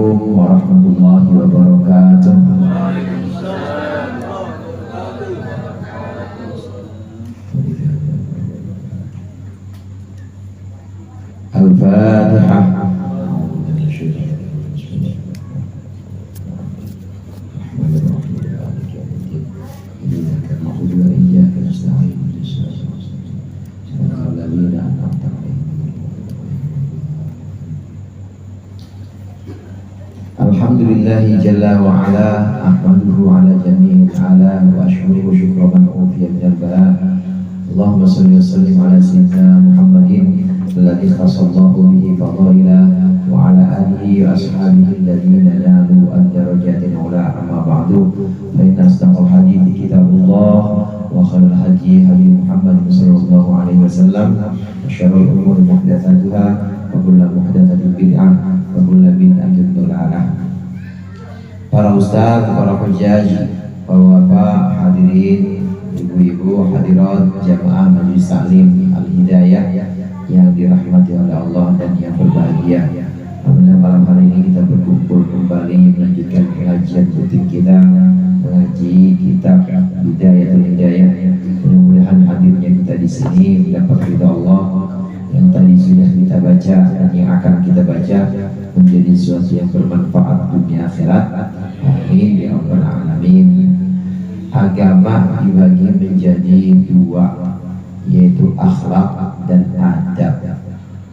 Assalamualaikum warahmatullahi wabarakatuh. Al-Fatihah. Alhamdulillahi jalla wa ala ahmaduhu ala jami'il ala wa ashkuruhu syukra man ufiya minal bala. Allahumma salli wa sallim ala sayyidina Muhammadin alladhi khasallahu bihi fadaila wa ala alihi wa ashabihi alladhina nalu ad-darajatin ula amma ba'du fa inna asdaqal hadithi kitabullah wa khairul hadi hadi Muhammad sallallahu alaihi wasallam wa syarrul umuri muhdatsatuha wa kullu muhdatsatin bid'ah wa kullu bid'atin dhalalah. Para ustaz, para hujjaj, bapak-bapak, hadirin, ibu-ibu, hadirat, jamaah Majelis Taklim Al-Hidayah yang dirahmati oleh Allah dan yang berbahagia. Alhamdulillah malam hari ini kita berkumpul kembali melanjutkan pengajian rutin kita, mengaji kitab Bidayatul Hidayah. Mudah-mudahan hadirnya kita di sini mendapat ridha Allah yang tadi sudah kita baca dan yang akan kita baca menjadi sesuatu yang bermanfaat dunia akhirat. Amin ya rabbal alamin. Agama dibagi menjadi dua, yaitu akhlak dan adab.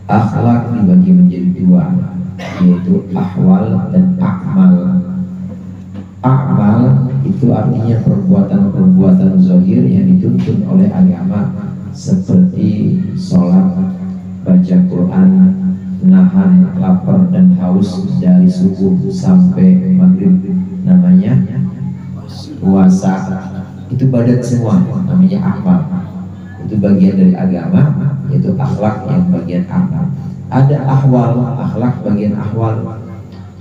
Akhlak dibagi menjadi dua, yaitu ahwal dan akmal. Akmal itu artinya perbuatan-perbuatan zahir yang dituntut oleh agama, seperti sholat, baca Quran, nahan lapar dan haus dari subuh sampai maghrib, namanya puasa. Itu badat semua, namanya akmal. Itu bagian dari agama, yaitu akhlak yang bagian akmal. Ada ahwal, akhlak bagian ahwal.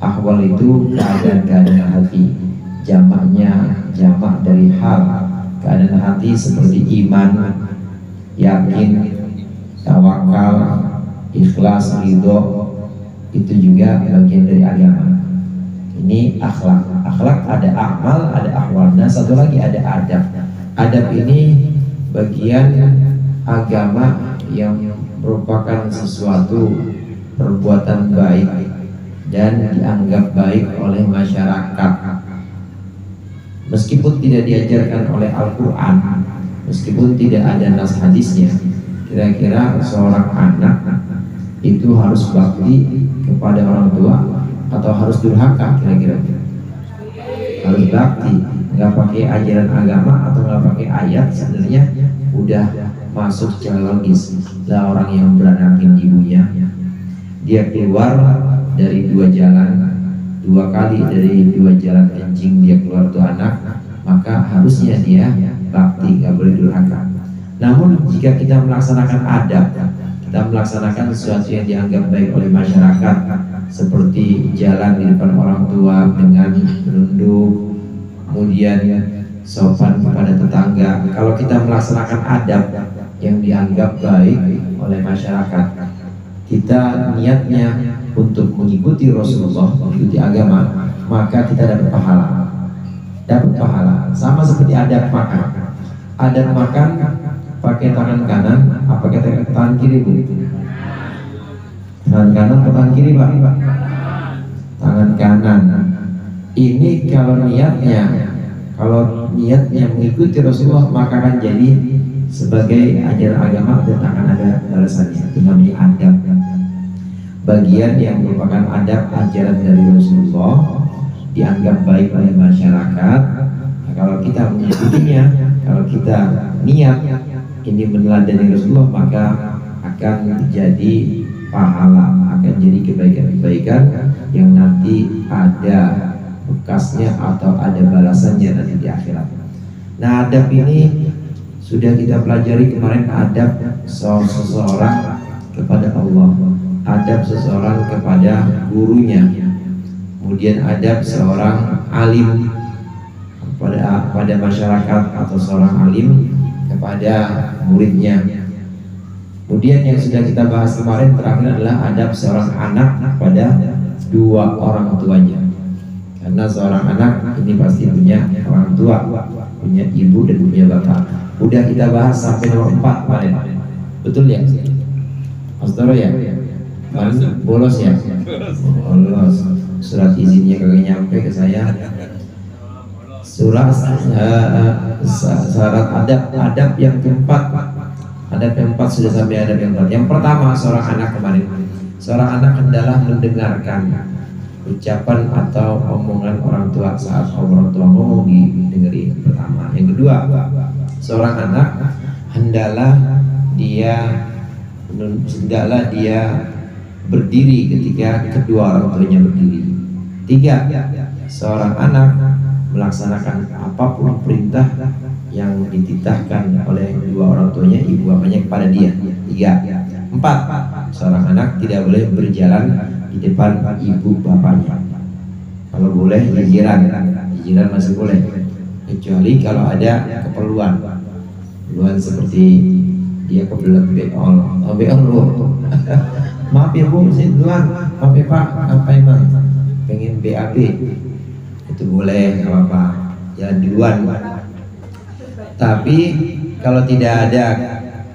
Ahwal itu keadaan-keadaan hati, jamak dari hal. Keadaan hati seperti iman, yakin, tawakal, ikhlas, ridho, itu juga bagian dari agama. Ini akhlak. Akhlak ada amal, ada ahwal. Nah, satu lagi ada adab. Adab ini bagian agama yang merupakan sesuatu perbuatan baik dan dianggap baik oleh masyarakat. Meskipun tidak diajarkan oleh Al-Quran, meskipun tidak ada nas hadisnya, kira-kira seorang anak itu harus bakti kepada orang tua atau harus durhaka? Kira-kira harus bakti, nggak pakai ajaran agama atau nggak pakai ayat, sebenarnya udah masuk secara logis. Lah orang yang beranakin ibunya, dia keluar dari dua jalan, dua kali dari dua jalan kencing dia keluar tuh anak, maka harusnya dia bakti, nggak boleh durhaka. Namun jika kita melaksanakan adab, kita melaksanakan sesuatu yang dianggap baik oleh masyarakat, seperti jalan di depan orang tua dengan menunduk, kemudian sopan kepada tetangga. Kalau kita melaksanakan adab yang dianggap baik oleh masyarakat, kita niatnya untuk mengikuti Rasulullah, mengikuti agama, maka kita dapat pahala. Dapat pahala. Sama seperti adab makan. Adab makan pakai tangan kanan, apa pakai tangan kiri, Bu? Tangan kanan atau tangan kiri, Pak? Tangan kanan. Ini kalau niatnya mengikuti Rasulullah, maka akan jadi sebagai ajaran agama dan akan ada balasannya. Itu namanya adab. Bagian yang merupakan adab ajaran dari Rasulullah, dianggap baik oleh masyarakat. Nah, kalau kita mengikutinya, kalau kita niat ini meneladani Rasulullah, maka akan jadi pahala, akan jadi kebaikan-kebaikan yang nanti ada bekasnya atau ada balasannya nanti di akhirat. Nah, adab ini sudah kita pelajari kemarin, adab seseorang kepada Allah, adab seseorang kepada gurunya, kemudian adab seorang alim pada masyarakat atau seorang alim kepada muridnya. Kemudian yang sudah kita bahas kemarin terakhir adalah adab seorang anak pada kedua orang tuanya. Karena seorang anak ini pasti punya orang tua, punya ibu dan punya bapak. Udah kita bahas sampai nomor 4 kemarin. Betul ya? Mas Toro ya? Bolos ya? Bolos. Surat izinnya kagak nyampe ke saya. Syarat adab yang keempat. Adab yang keempat sudah sampai adab yang keempat. Yang pertama, seorang anak kemarin. Seorang anak hendaklah mendengarkan ucapan atau omongan orang tua saat orang tua ngomong didengerin. Pertama. Yang kedua, seorang anak hendaklah dia berdiri ketika kedua orang tuanya berdiri. Tiga, seorang anak melaksanakan apapun perintah yang dititahkan oleh kedua orang tuanya, ibu bapaknya kepada dia. Tiga. Empat, seorang anak tidak boleh berjalan di depan ibu bapaknya. Kalau boleh jijiran masih boleh, kecuali kalau ada keperluan seperti dia kebelet beol maaf ya bu, saya duluan, maaf ya pak, apa emang pengen BAB, itu boleh, nggak apa-apa, jalan duluan. Tapi kalau tidak ada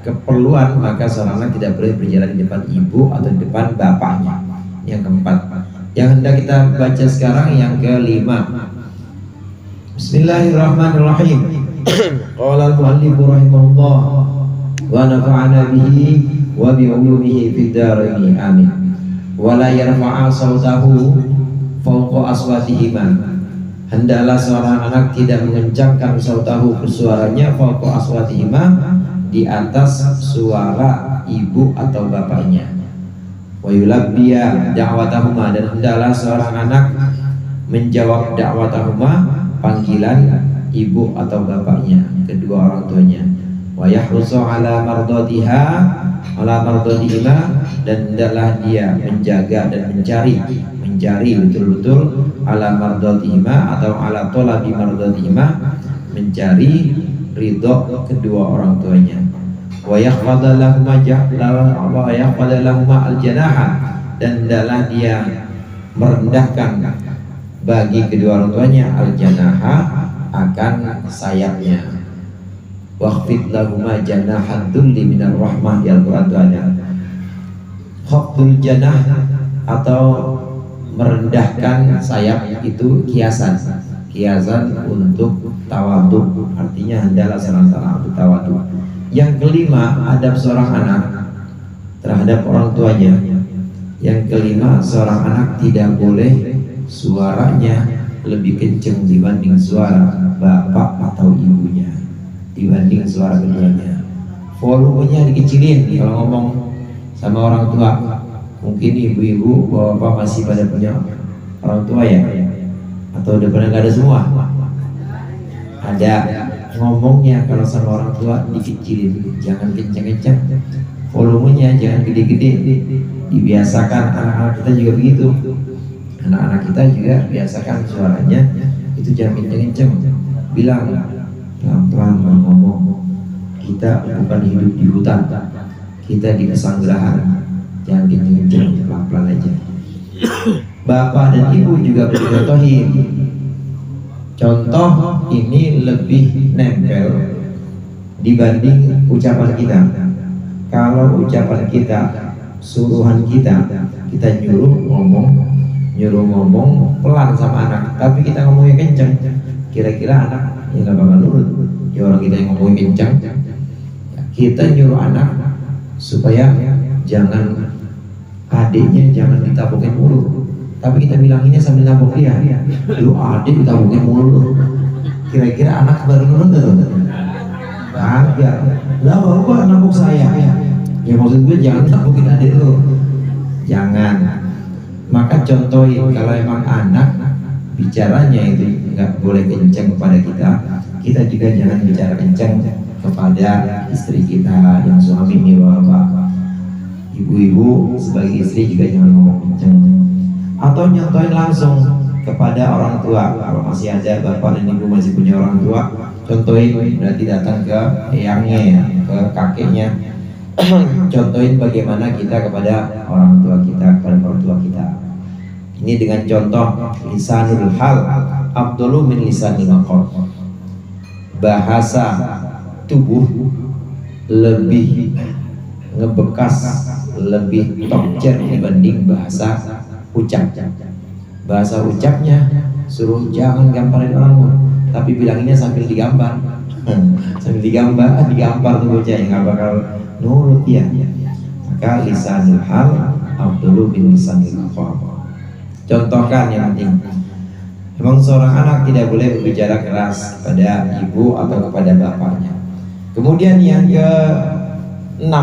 keperluan, maka seorang anak tidak boleh berjalan di depan ibu atau di depan bapaknya. Yang keempat, yang hendak kita baca sekarang yang kelima. Bismillahirrahmanirrahim. Qala al-muallif rahimahullah wa nafa'ana bihi wa bi ulumihi fid dharain amin. Wa la yarfa'a sautahu fawqa aswatihima. Hendaklah seorang anak tidak mengencangkan sautahu suaranya fawqa aswatihima, di atas suara ibu atau bapaknya. Wa yulabbiya da'watahuma, dan hendaklah seorang anak menjawab da'watahuma, panggilan ibu atau bapaknya, kedua orang tuanya. Wa yahrusu ala mardhatihima, dan hendaklah dia menjaga dan mencari betul-betul ala mardhatihima atau ala talabi mardhatihima, mencari ridho kedua orang tuanya. Wa yahfadha lahuma al-janaha, dan hendaklah dia merendahkan bagi kedua orang tuanya al-janaha, akan sayapnya. Waqfid lahuma janahad dhulli minar rahmah, di Al-Quran itu ada khafdul janah atau merendahkan sayap, itu kiasan untuk tawadhu, artinya hendaklah seorang untuk tawadhu. Yang kelima, adab seorang anak terhadap orang tuanya. Yang kelima, seorang anak tidak boleh suaranya lebih kencang dibanding suara bapak atau ibunya, dibanding suara keduanya. Volumenya dikecilin kalau ngomong sama orang tua. Mungkin ibu-ibu, bapak masih pada punya orang tua ya, atau udah pernah nggak ada semua? Ada. Ngomongnya kalau sama orang tua dikecilin, jangan kencang-kencang, volumenya jangan gede-gede. Dibiasakan, anak-anak kita juga begitu. Anak-anak kita juga biasakan suaranya itu jangan kencang-kencang. Bilang pelan-pelan ngomong. Kita bukan hidup di hutan, kita di pesanggerahan. Jangan kencang-kencang, pelan-pelan aja. Bapak dan ibu juga bercontohin. Contoh ini lebih nempel dibanding ucapan kita. Kalau ucapan kita, suruhan kita nyuruh ngomong pelan sama anak, tapi kita ngomongnya kencang, kira-kira anak ya nggak bakal nurut. Ya orang kita yang ngomongin kencang, kita nyuruh anak supaya jangan, adiknya jangan ditabokin mulu, tapi kita bilang ini sambil nabok dia. Lu adik ditabokin mulu, kira-kira anak baru nurut tuh? Kagak. Lah bapak nabok saya. Ya maksud gue jangan tabokin adik lu, jangan. Maka contohin, kalau emang anak bicaranya itu nggak boleh kenceng kepada kita, kita juga jangan bicara kenceng kepada istri kita yang suami ini bapak. Ibu-ibu sebagai istri juga jangan ngomong kenceng. Atau nyontohin langsung kepada orang tua. Kalau masih ada bapak dan ibu masih punya orang tua, contohin, berarti datang ke eyangnya ya, ke kakeknya. Contohin bagaimana kita kepada orang tua kita, kepada orang tua kita. Ini dengan contoh lisanul hal afdalu min lisanil maqal. Bahasa tubuh lebih ngebekas, lebih tokcer dibanding bahasa ucap. Bahasa ucapnya suruh jangan gambarin orang, tapi bilanginnya sambil digambar. Sambil digambar tuh bocah yang nggak bakal nurut ya. Maka lisanul hal afdalu min lisanil maqal. Contohkan yang penting. Memang seorang anak tidak boleh berbicara keras kepada ibu atau kepada bapaknya. Kemudian yang ke-6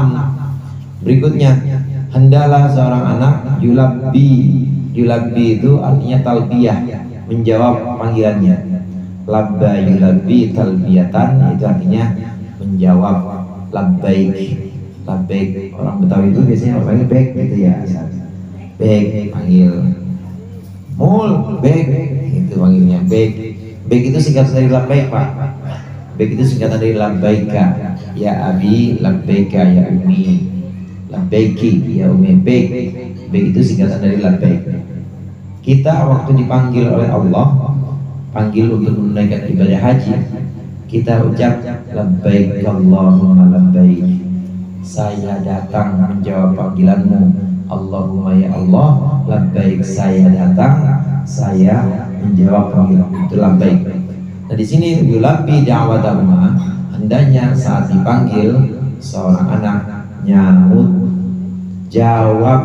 berikutnya, hendaklah seorang anak yulabbi itu artinya talbiyah, menjawab panggilannya. Labba yulabbi talbiyatan itu artinya menjawab labbaik. Labbaik orang Betawi itu biasanya panggil bek gitu ya. Bek panggil mul, bek itu panggilnya bek. Bek itu singkatan dari labbaik, Pak. Bek itu singkatan dari labbaika ya abi, labbaika ya umi, labbaiki ya umi. Bek itu singkatan dari labbaik. Kita waktu dipanggil oleh Allah, panggil untuk menunaikan ibadah haji, kita ucap labbaik Allahumma labbaik. Saya datang menjawab panggilanmu Allahumma ya Allah, labbaik saya datang, saya menjawab panggilan itu labbaik. Nah di sini yulabbi da'watahuma, hendaknya saat dipanggil seorang anak nyaut, jawab.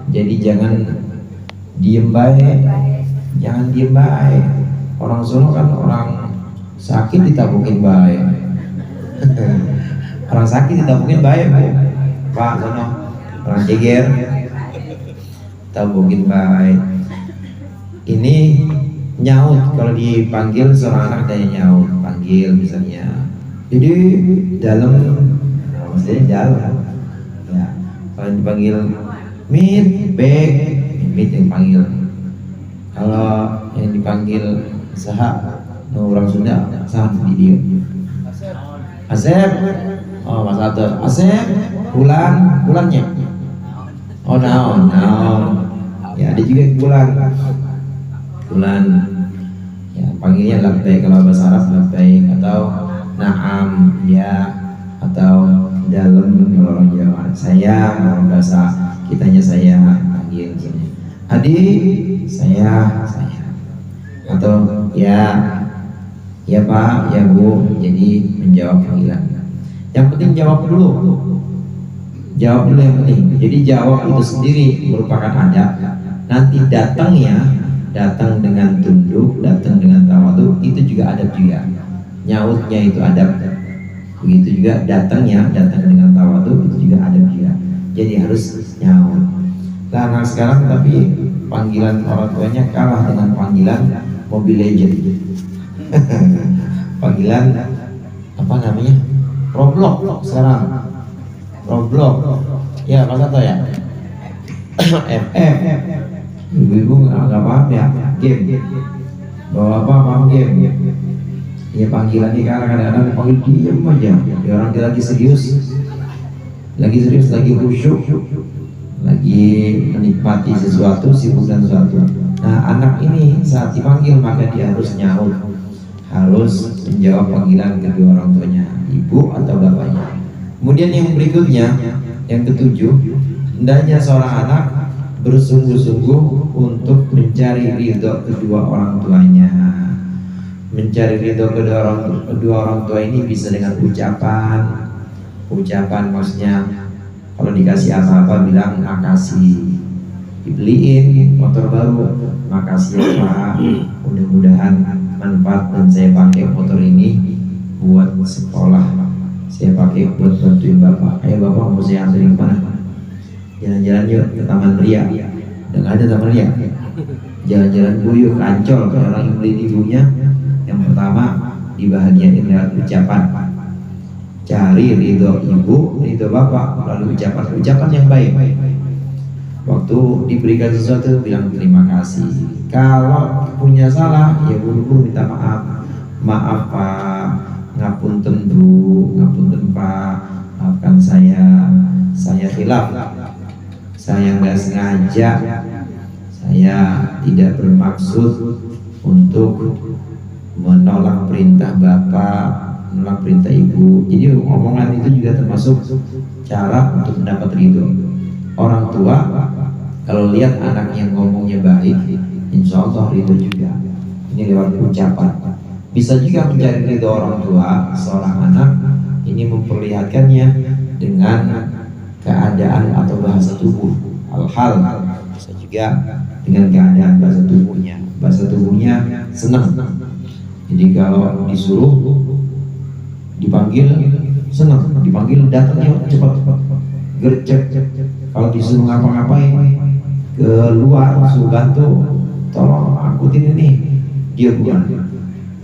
Jadi jangan diem baik, jangan diem baik. Orang Solo kan orang sakit ditabukin baik. Orang sakit ditabukin baik, Pak Sono. Orang jeger tabukin baik. Ini nyaut, kalau dipanggil seorang anak dan nyaut, panggil misalnya. Jadi dalam, maksudnya dalam. Ya, kalau dipanggil mit, bek, mit yang panggil. Kalau yang dipanggil saha, orang Sunda, saha di dia. Asep, oh Mas Atur, Asep, bulannya. Oh naon. Ya ada juga bulan. Ya panggilnya labbaik kalau bahasa Arab labbaik, atau na'am ya, atau dalam kalau orang Jawa saya, kalau bahasa kitanya saya panggil gini. Adik saya, atau ya Pak, ya Bu. Jadi menjawab panggilan. Yang penting jawab dulu yang penting. Jadi jawab itu sendiri merupakan adab. Nanti datang dengan tunduk, datang dengan tawadhu, itu juga adab juga. Nyautnya itu adab. Begitu juga datang dengan tawadhu, itu juga adab juga. Jadi harus nyaut. Nah anak sekarang tapi panggilan orang tuanya kalah dengan panggilan Mobile Legend. Panggilan apa namanya? Roblox sekarang. Roblox. Ya, Mas Ato ya. FF. Ibu-ibu nggak paham ya game. Bawa apa paham game. Ya panggilan ini kadang-kadang panggil diem aja. Ya orang dia lagi serius, lagi khusyuk, lagi menikmati sesuatu, sibuk dan sesuatu. Nah anak ini saat dipanggil maka dia harus nyaut, harus menjawab panggilan kedua orang tuanya, ibu atau bapaknya. Kemudian yang berikutnya, yang ke-7, hendaknya seorang anak bersungguh-sungguh untuk mencari ridho kedua orang tuanya. Mencari ridho kedua orang tua ini bisa dengan ucapan maksudnya kalau dikasih apa-apa bilang makasih. Dibeliin motor baru, makasih ya Pak, mudah-mudahan manfaat dan saya pakai motor ini buat sekolah, saya pakai buat bantuin Bapak. Ayo Bapak mau saya anterin kemana? Jalan-jalan yuk ke Taman Ria. Udah nggak ada Taman Ria. Jalan-jalan yuk ke Ancol. Kalau orang yang beli ibunya, yang pertama dibahagiain lewat ucapan. Cari ridho ibu, ridho bapak melalui ucapan yang baik. Waktu diberikan sesuatu bilang terima kasih. Kalau punya salah ya buru-buru minta maaf. Maaf Pak, ngapunten Bu, ngapunten Pak, maafkan saya khilaf, saya nggak sengaja, Saya tidak bermaksud untuk menolak perintah bapak, menolak perintah ibu. Jadi omongan itu juga termasuk cara untuk mendapat ridho. Orang tua kalau lihat anaknya ngomongnya baik, insya Allah ridho juga. Ini lewat ucapan. Bisa juga mencari ridho orang tua seorang anak, ini memperlihatkannya dengan keadaan atau bahasa tubuh, hal-hal. Bisa juga dengan keadaan bahasa tubuhnya. Bahasa tubuhnya senang. Jadi kalau disuruh dipanggil senang, dipanggil datangnya cepat, gercep. Kalau disuruh ngapa-ngapain keluar suruh bantu, tolong angkutin ini, dia bukan.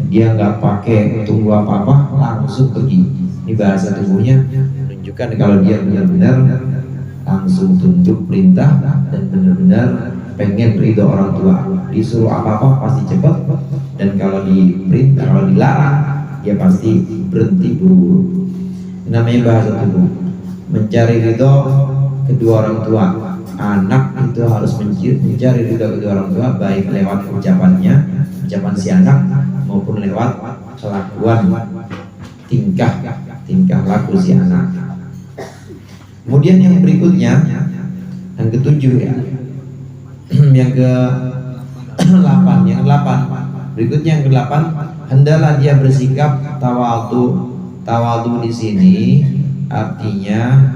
Dia nggak pakai tunggu apa-apa, langsung pergi. Ini bahasa tubuhnya menunjukkan kalau dia benar-benar langsung tunduk perintah dan benar-benar pengen ridho orang tua. Disuruh apa-apa pasti cepat, dan kalau diperintah, kalau dilarang, dia pasti berhenti buru-buru. Namanya bahasa tubuh. Mencari ridho kedua orang tua. Anak itu harus mencari ridho kedua orang tua, baik lewat ucapannya, ucapan si anak, maupun lewat kelakuan, tingkah laku si anak. Kemudian yang berikutnya, yang ketujuh ya, yang ke-8, berikutnya yang ke-8, hendaklah dia bersikap tawadhu. Tawadhu di sini artinya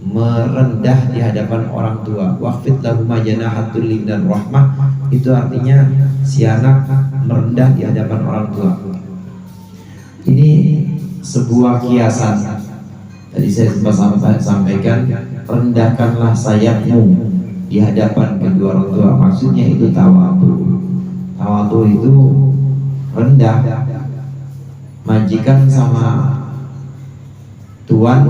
merendah di hadapan orang tua. Waqfid lahum janahatul liman rahmah, itu artinya si anak merendah di hadapan orang tua. Ini sebuah kiasan. Tadi saya sempat sampaikan, rendahkanlah sayapmu di hadapan kedua orang tua. Maksudnya itu tawadhu. Tawadhu itu rendah. Majikan sama tuan,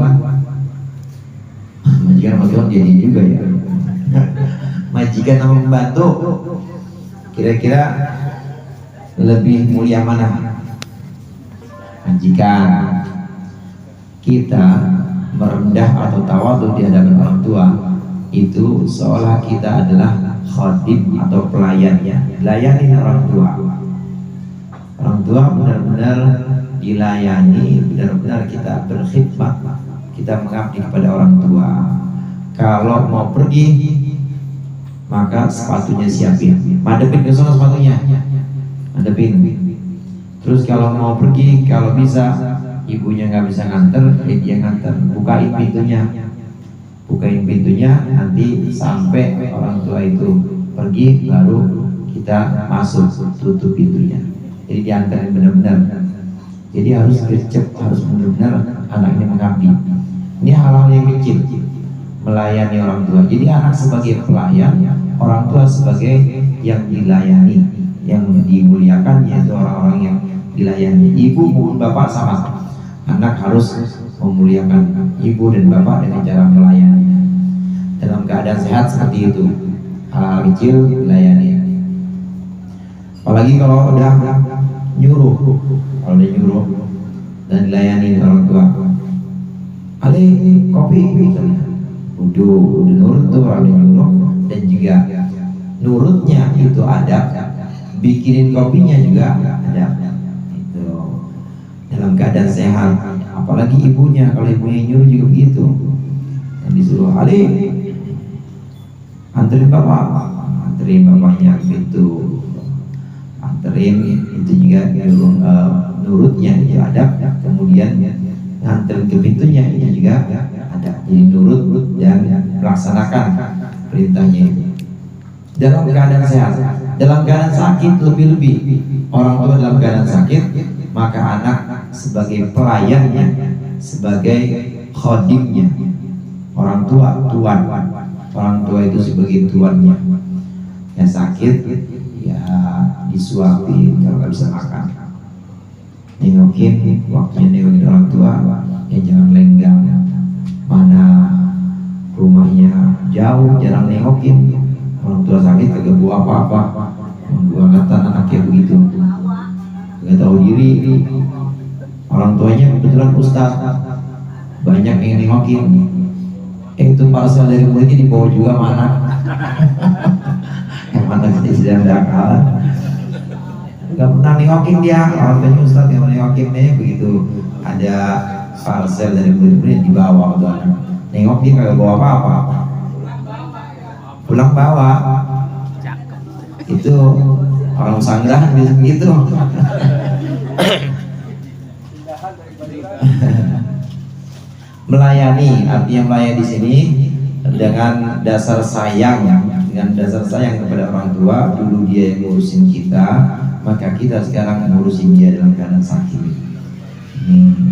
majikan sama tuan jadi juga ya. Majikan sama pembantu, kira-kira lebih mulia mana? Majikan. Kita merendah atau tawadhu di hadapan orang tua itu seolah kita adalah khadim atau pelayannya, layani orang tua. Orang tua benar-benar dilayani, benar-benar kita berkhidmat, kita mengabdi kepada orang tua. Kalau mau pergi, maka sepatunya siapin, madepin ke sana sepatunya, madepin. Terus kalau mau pergi, kalau bisa ibunya nggak bisa nganter, dia nganter, bukain pintunya, nanti sampai orang tua itu pergi, baru kita masuk, tutup pintunya. Jadi diantarin benar-benar. Jadi harus gercep, harus benar-benar anak ini mengabdi. Ini hal-hal yang kecil, melayani orang tua. Jadi anak sebagai pelayan, orang tua sebagai yang dilayani, yang dimuliakan, yaitu orang-orang yang dilayani. Ibu maupun bapak sama. Anak harus memuliakan ibu dan bapak dengan cara melayani. Dalam keadaan sehat seperti itu, hal-hal kecil dilayani. Apalagi kalau udah nyuruh, dan dilayani orang tua. Ale kopi misalnya, udah nurut tuh orang nyuruh, dan juga nurutnya itu ada, bikinin kopinya juga ada. Itu dalam keadaan sehat. Apalagi ibunya, kalau ibunya nyuruh juga begitu. Yang disuruh Ale anterin bapaknya gitu. Anterin itu juga nurutnya itu ada, kemudian nganterin ke pintunya itu juga ada. Jadi nurut dan melaksanakan perintahnya itu dalam keadaan sehat. Dalam keadaan sakit lebih-lebih, orang tua dalam keadaan sakit, maka anak sebagai pelayannya, sebagai khadimnya. Orang tua tuan, orang tua itu sebagai tuannya. Yang sakit ya disuapin, kalau nggak bisa makan nengokin, waktunya nengokin orang tua ya jangan lenggang. Mana rumahnya jauh, jarang nengokin, orang tua sakit kagak bawa apa-apa, bangetan anaknya begitu, nggak tahu diri. Orang tuanya kebetulan ustaz, banyak yang nengokin, itu parcel dari mulutnya dibawa juga mana. mana tidak ada akal. Gak pernah nengokin dia, katanya Ustaz yang nengokin nih begitu ada parcel dari murid-murid dibawa tuh anak. Nengok dia kagak bawa apa-apa, pulang bawa. Itu orang sanggrahan bisa begitu. Melayani, artinya melayani di sini dengan dasar sayang, kepada orang tua. Dulu dia yang ngurusin kita, maka kita sekarang ngurusin dia dalam keadaan sakit.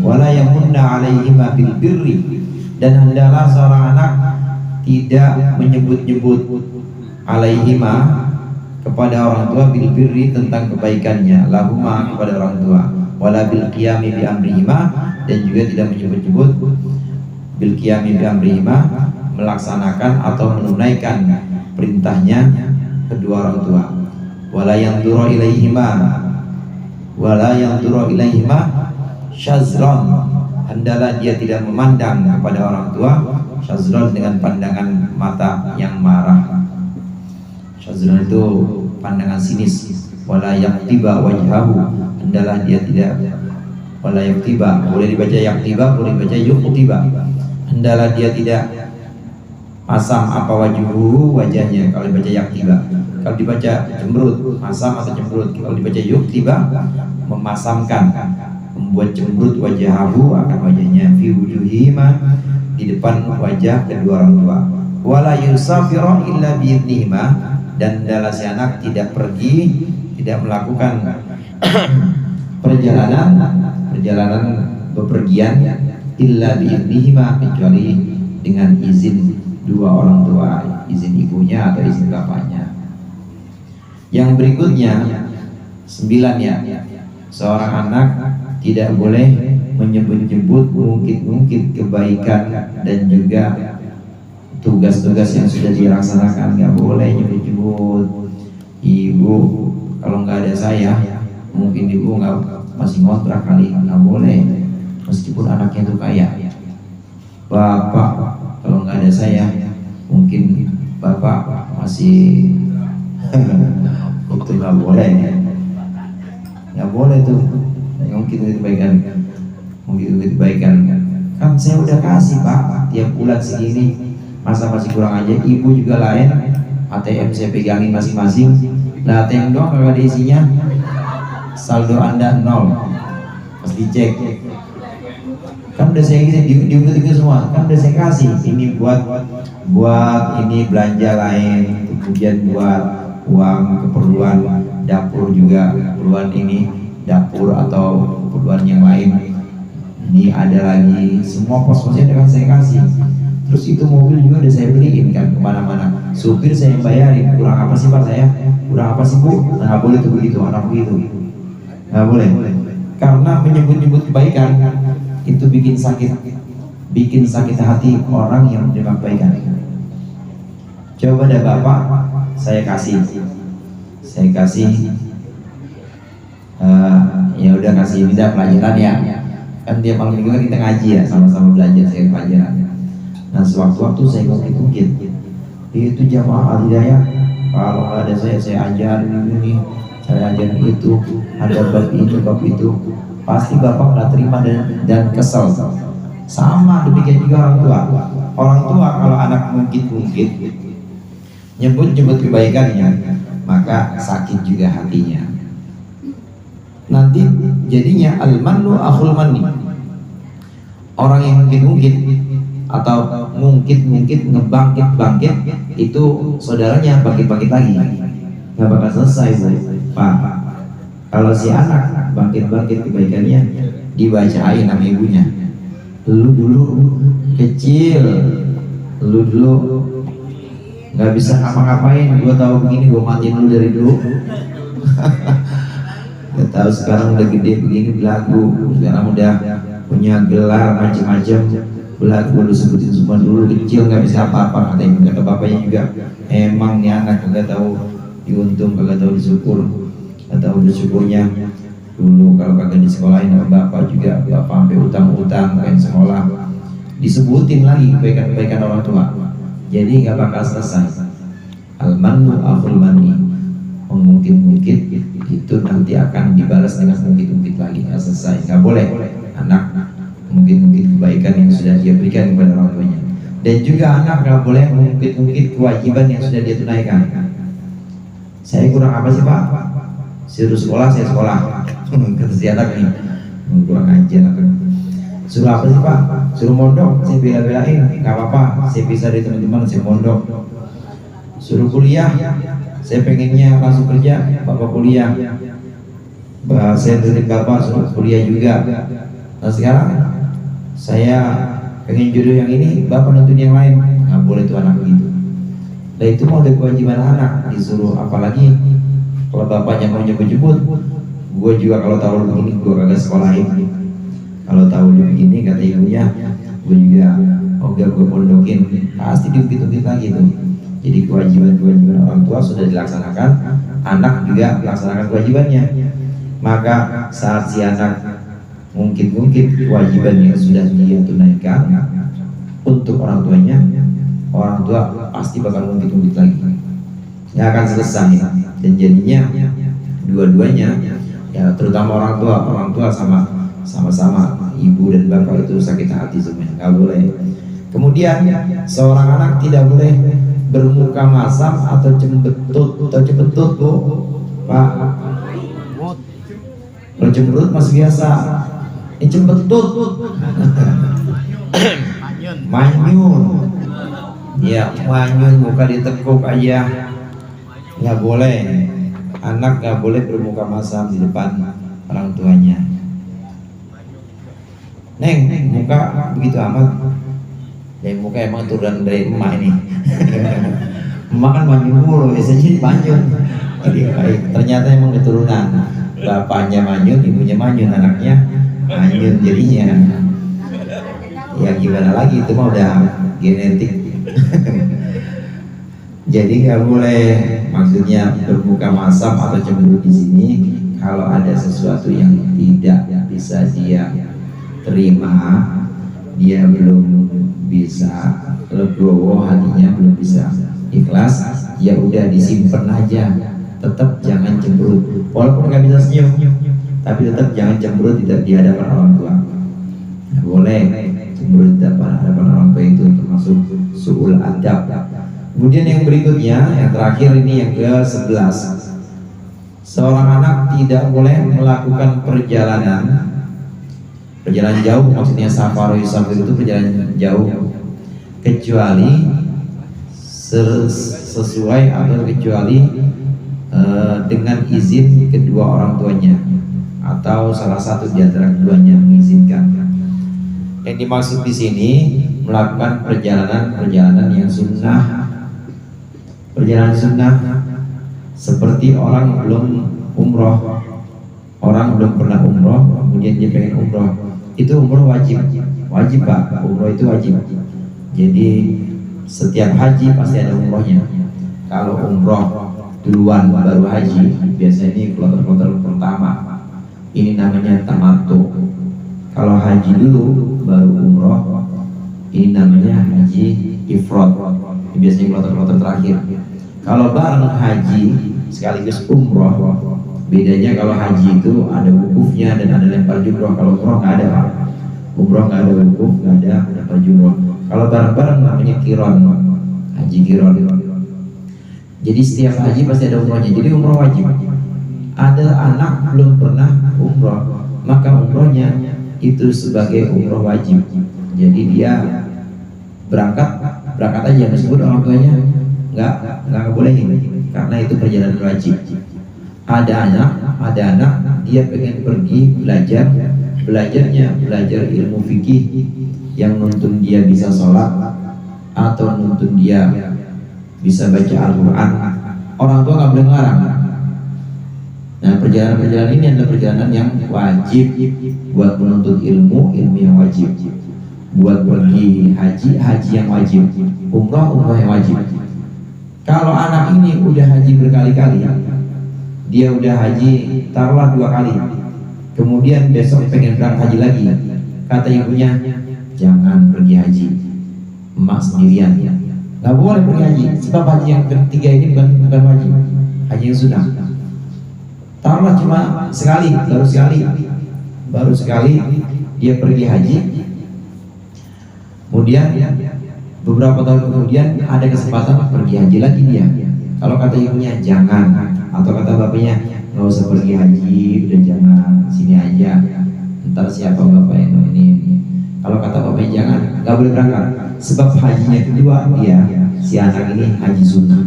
Wala yamunna alaihima bil birri, dan hendaklah seorang anak tidak menyebut-nyebut alaihima kepada orang tua bil birri tentang kebaikannya, lahuma kepada orang tua, wala bil qiyami bi amrihima, dan juga tidak menyebut-nyebut bil qiyami bi amrihima, melaksanakan atau menunaikan perintahnya kedua orang tua. Wala yanzuru ilaihima syazran, hendaklah dia tidak memandang kepada orang tua syazran dengan pandangan mata yang marah. Syazran itu pandangan sinis. Wala yaktiba wajhahu, hendaklah dia tidak, wala yaktiba, boleh dibaca yaktiba, boleh dibaca yuktiba, hendaklah dia tidak masam apa wajhuhu, wajahnya. Kalau dibaca yaktiba, kalau dibaca cemberut, masam atau cemberut. Kalau dibaca yuktiba, memasamkan, membuat cemberut wajahahu, akan wajahnya, fi wujuhihima, di depan wajah kedua orang tua. Wala yusafiru illa biidnihima, dan hendaklah si anak tidak pergi, tidak melakukan perjalanan bepergian illa biidnihima, kecuali dengan izin dua orang tua, izin ibunya atau izin bapaknya. Yang berikutnya 9 ya, seorang anak tidak boleh menyebut-nyebut, mungkin kebaikan dan juga tugas-tugas yang sudah dilaksanakan. Nggak boleh nyebut-nyebut. Ibu, kalau nggak ada saya, mungkin ibu nggak masih ngontrak kali. Nggak boleh, meskipun anaknya itu kaya. Bapak, kalau nggak ada saya, mungkin bapak masih itu nggak boleh. Nggak boleh tuh. Mungkin itu kebaikan. Kan saya udah kasih Pak, tiap bulan segini, masa masih kurang aja. Ibu juga lain, ATM saya pegangin masing-masing. Nah, ATM doang kalau ada isinya, saldo Anda 0, pasti cek. Kan udah saya diunggah semua, kan udah saya kasih. Ini buat ini belanja lain, kemudian buat uang keperluan dapur juga, keperluan ini dapur atau keperluan yang lain. Ini ada lagi, semua pos-posnya dengan saya kasih. Terus itu mobil juga udah saya beliin kan kemana-mana. Supir saya yang bayarin. Kurang apa sih Pak saya? Kurang apa sih Bu? Nggak boleh tuh begitu, anak begitu. Nggak boleh. Karena menyebut-nyebut kebaikan itu bikin sakit hati orang yang menerima kebaikan. Coba deh Bapak, saya kasih. Ya udah kasih minta pelajaran ya. Kan dia malam minggu kan kita ngaji ya, sama-sama belajar saya pelajaran. Nah sewaktu-waktu saya ngungkit itu jamaah al-hidayah, kalau ada saya ajarin ini, saya ajarin itu, ada bab ini, bab itu, pasti Bapak nggak terima dan kesel. Sama demikian juga orang tua kalau anak ngungkit nyebut kebaikannya, maka sakit juga hatinya. Nanti jadinya al-mannu akhul manni, orang yang ngungkit atau ngungkit ngebangkit itu saudaranya bangkit lagi, nggak bakal selesai Pak. Kalau si anak bangkit kebaikannya, dibacain nama ibunya. Lu dulu kecil, lu dulu nggak bisa ngapa-ngapain, gua tahu begini, gua matiin lu dari dulu. Gak tahu sekarang udah gede begini belagu, sekarang udah punya gelar macam-macam. Belagu lu sebutin semua, dulu kecil nggak bisa apa-apa, kata bapaknya juga. Emang nih anak kagak tahu diuntung, kagak tahu disyukur, kagak tahu bersyukurnya. Dulu kalau kagak disekolahin sama bapak juga, bapak sampai utang-utang pengen sekolah. Disebutin lagi kebaikan orang tua, jadi nggak bakal selesai. Al-mannu akhul manni, mengungkit-ungkit itu nanti akan dibalas dengan mengungkit-ungkit lagi, nggak selesai. Nggak boleh anak mengungkit-ungkit kebaikan yang sudah dia berikan kepada orang tuanya. Dan juga anak nggak boleh mengungkit-ungkit kewajiban yang sudah dia tunaikan. Saya kurang apa sih Pak? Suruh sekolah, saya sekolah. Kata si anak nih, kurang ajar. Suruh apa sih Pak? Suruh mondok, saya bela-belain. Nggak apa-apa, saya bisa dari teman-teman, saya mondok. Suruh kuliah, saya pengennya langsung kerja, Bapak kuliah. Saya dari Bapak suruh kuliah juga. Nah sekarang saya pengen jodoh yang ini, Bapak nonton yang lain. Nggak boleh tuh anak begitu. Nah itu mau ada kewajiban anak, disuruh apalagi kalau bapaknya mau jemput, gue juga kalau tahu begini gue kagak sekolahin. Kalau tahu begini kata ibunya, gue juga enggak gue pondokin, pasti diungkit-ungkit lagi tuh. Jadi kewajiban orang tua sudah dilaksanakan, anak juga melaksanakan kewajibannya. Maka saat si anak mungkin kewajiban yang sudah dia tunaikan untuk orang tuanya, orang tua pasti bakal mungkit lagi, nggak akan selesai. Dan jadinya dua-duanya, ya terutama orang tua sama-sama ibu dan bapak itu sakit hati semuanya, nggak boleh. Kemudian seorang anak tidak boleh bermuka masam atau cembetut Bu Pak. Kalau cemberut masih biasa, ini cembetut manyun. Ya manyun, muka ditekuk aja nggak boleh. Anak nggak boleh bermuka masam di depan orang tuanya. Neng, muka begitu amat. Dan muka emang turunan dari emak ini. Emak kan manyun mulu, biasanya manyun. Jadi baik, ternyata emang keturunan. Bapaknya manyun, ibunya manyun, anaknya manyun jadinya. Ya gimana lagi, itu mah udah genetik. Jadi nggak boleh, maksudnya bermuka masam atau cemburu di sini kalau ada sesuatu yang tidak bisa dia terima, dia belum bisa legowo hatinya, belum bisa ikhlas, ya udah disimpan aja, tetap jangan cemburu. Walaupun nggak bisa senyum, tapi tetap jangan cemburu tidak di hadapan orang tua. Nggak boleh cemburu di hadapan orang tua, itu termasuk su'ul adab. Kemudian yang berikutnya, yang terakhir ini yang ke-11, seorang anak tidak boleh melakukan perjalanan jauh, maksudnya safar itu perjalanan jauh, kecuali sesuai atau kecuali dengan izin kedua orang tuanya atau salah satu di antara keduanya mengizinkan. Yang dimaksud di sini melakukan perjalanan yang sunnah. Perjalanan sunnah seperti orang belum umroh, orang belum pernah umroh, kemudian dia pengen umroh. Itu umroh wajib Pak, umroh itu wajib. Jadi setiap haji pasti ada umrohnya. Kalau umroh duluan baru haji, biasanya ini kloter pertama, ini namanya tamattu. Kalau haji dulu baru umroh, ini namanya haji ifrad, biasanya kloter terakhir. Kalau bareng haji sekaligus umroh, bedanya kalau haji itu ada wukufnya dan ada lempar jumroh. Kalau umroh nggak ada Pak. Umroh nggak ada wukuf, nggak ada lempar jumroh. Kalau bareng-bareng namanya kiron, haji kiron. Jadi setiap haji pasti ada umrohnya. Jadi umroh wajib. Ada anak belum pernah umroh, maka umrohnya itu sebagai umroh wajib. Jadi dia berangkat aja, meskipun orang tuanya nggak bolehin, karena itu perjalanan wajib. Ada anak dia pengen pergi belajar ilmu fikih yang nuntun dia bisa sholat atau nuntun dia bisa baca Al-Quran. Orang tua nggak boleh ngelarang. Nah perjalanan ini adalah perjalanan yang wajib buat menuntut ilmu yang wajib, buat pergi haji yang wajib, umroh yang wajib. Kalau anak ini udah haji berkali-kali, dia udah haji taruhlah 2 kali, kemudian besok pengen berangkat haji lagi, kata ibunya jangan pergi haji, emak sendirian, nggak boleh pergi haji, sebab haji yang ketiga ini bukan wajib. haji yang sunnah. Taruhlah cuma sekali, baru sekali dia pergi haji. Kemudian beberapa tahun kemudian ada kesempatan pergi haji lagi dia. Kalau kata ibunya jangan, atau kata bapaknya nggak usah pergi haji, udah jangan, sini aja, ntar siapa bapak yang nemenin. Kalau kata bapaknya jangan, nggak boleh berangkat, sebab hajinya kedua dia, si anak ini haji sunnah.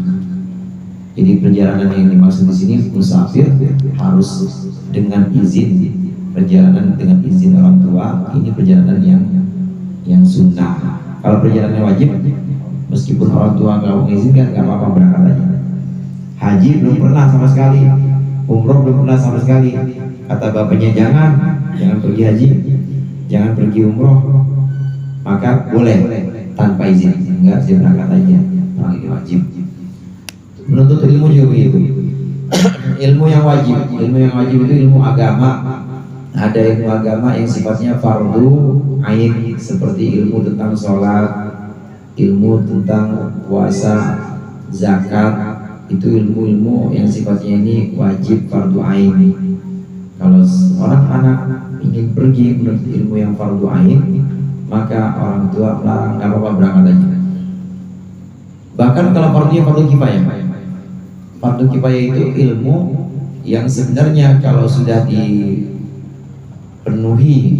Jadi perjalanan yang dimaksud di sini musafir harus dengan izin, perjalanan dengan izin orang tua. Ini perjalanan yang sunnah. Kalau perjalanan wajib, meskipun orang tua nggak mengizinkan, nggak apa-apa, berangkat aja. Haji belum pernah sama sekali, umroh belum pernah sama sekali. Kata bapaknya jangan pergi haji, jangan pergi umroh, maka boleh tanpa izin. Enggak, saya berangkat aja. Orang ini wajib. Menuntut ilmu juga begitu. Ilmu yang wajib itu ilmu agama. Ada ilmu agama yang sifatnya fardu ain, seperti ilmu tentang sholat, ilmu tentang puasa, zakat. Itu ilmu-ilmu yang sifatnya ini wajib fardu ain. Kalau orang anak ingin pergi menuntut ilmu yang fardu ain, maka orang tua melarang, nggak apa-apa, berangkat aja. Bahkan kalau fardunya fardu kifayah. Fardu kifayah itu ilmu yang sebenarnya kalau sudah dipenuhi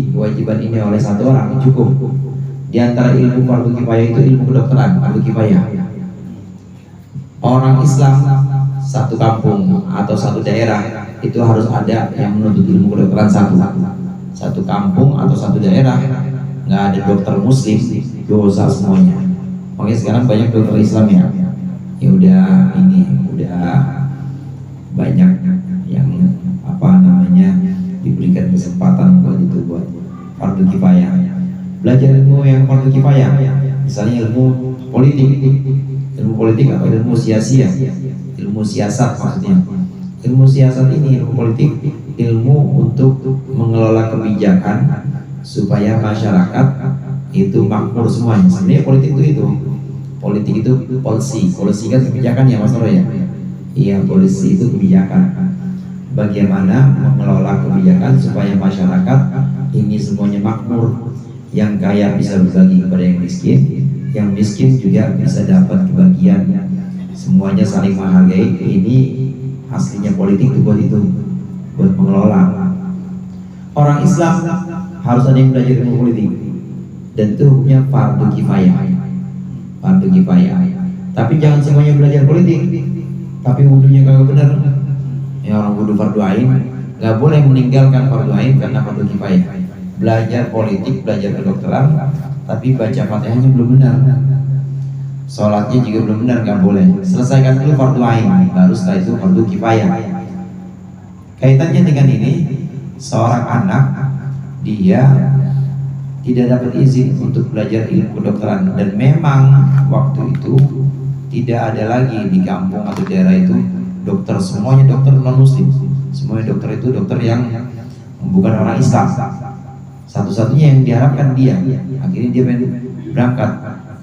kewajiban ini oleh satu orang cukup. Di antara ilmu fardu kifayah itu ilmu kedokteran, fardu kifayah. Orang Islam satu kampung atau satu daerah itu harus ada yang menuntut ilmu kedokteran satu kampung atau satu daerah nggak ada dokter muslim, dosa semuanya. Makanya sekarang banyak dokter Islam ya udah banyak yang diberikan kesempatan buat fardu kifayah. Belajar ilmu yang fardu kifayah, misalnya ilmu politik atau ilmu siasat maksudnya. Ilmu siasat ini, ilmu politik, ilmu untuk mengelola kebijakan supaya masyarakat itu makmur semuanya. Sebenarnya politik itu polisi kan kebijakan ya Mas Noro ya. Iya, polisi itu kebijakan. Bagaimana mengelola kebijakan supaya masyarakat ini semuanya makmur. Yang kaya bisa berbagi kepada yang miskin juga bisa dapat kebagian. Semuanya saling menghargai. Ini aslinya politik itu buat mengelola. Orang Islam harus ada yang belajar ilmu politik, dan itu hukumnya fardu kifayah. Tapi jangan semuanya belajar politik, tapi wudunya kagak benar. Ya, orang wudu fardu ain, nggak boleh meninggalkan fardu ain karena fardu kifayah. Belajar politik, belajar kedokteran, tapi baca Fatihahnya belum benar, sholatnya juga belum benar, nggak boleh. Selesaikan dulu fardu ain, baru setelah itu fardu kifayah. Kaitannya dengan ini, seorang anak dia tidak dapat izin untuk belajar ilmu kedokteran, dan memang waktu itu tidak ada lagi di kampung atau daerah itu dokter, semuanya dokter non muslim, semuanya dokter itu dokter yang bukan orang Islam. Satu-satunya yang diharapkan dia, akhirnya dia berangkat.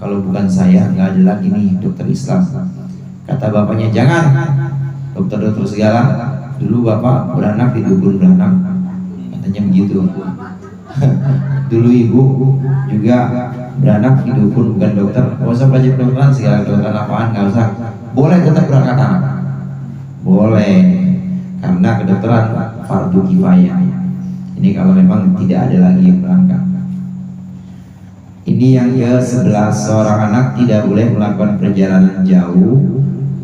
Kalau bukan saya, nggak ada lagi nih dokter Islam. Kata bapaknya jangan, dokter-dokter segala. Dulu bapak beranak di dukun beranak, katanya begitu. Dulu ibu juga beranak di dukun, bukan dokter. Nggak usah belajar kedokteran, segala kedokteran apaan, nggak usah. Boleh tetap berangkat anak, boleh, karena kedokteran fardu kifayah. Ini kalau memang tidak ada lagi yang berangkat. Ini yang ke-11, seorang anak tidak boleh melakukan perjalanan jauh.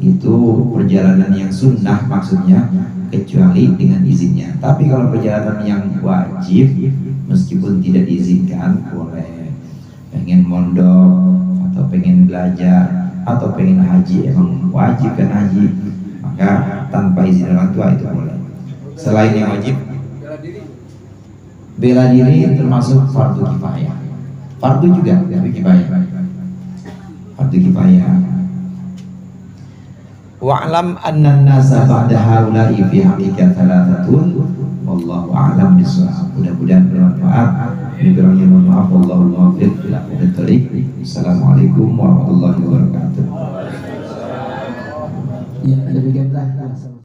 Itu perjalanan yang sunnah maksudnya, kecuali dengan izinnya. Tapi kalau perjalanan yang wajib, meskipun tidak diizinkan, boleh. Pengen mondok atau pengen belajar atau pengen haji, emang wajib kan haji, maka tanpa izin orang tua itu boleh. Selain yang wajib, bela diri termasuk fardu kifayah. Fardu juga, tapi kifayah. Fardu kifayah. Wa'lam anna an-nasa ba'da haula'i fi haqiqat thalathatun wallahu a'lam bishawab. Mudah-mudahan bermanfaat. Kurangnya mohon maaf. Wallahu muwaffiq ila aqwamit thoriq. Assalamualaikum warahmatullahi wabarakatuh. Ya, demikianlah.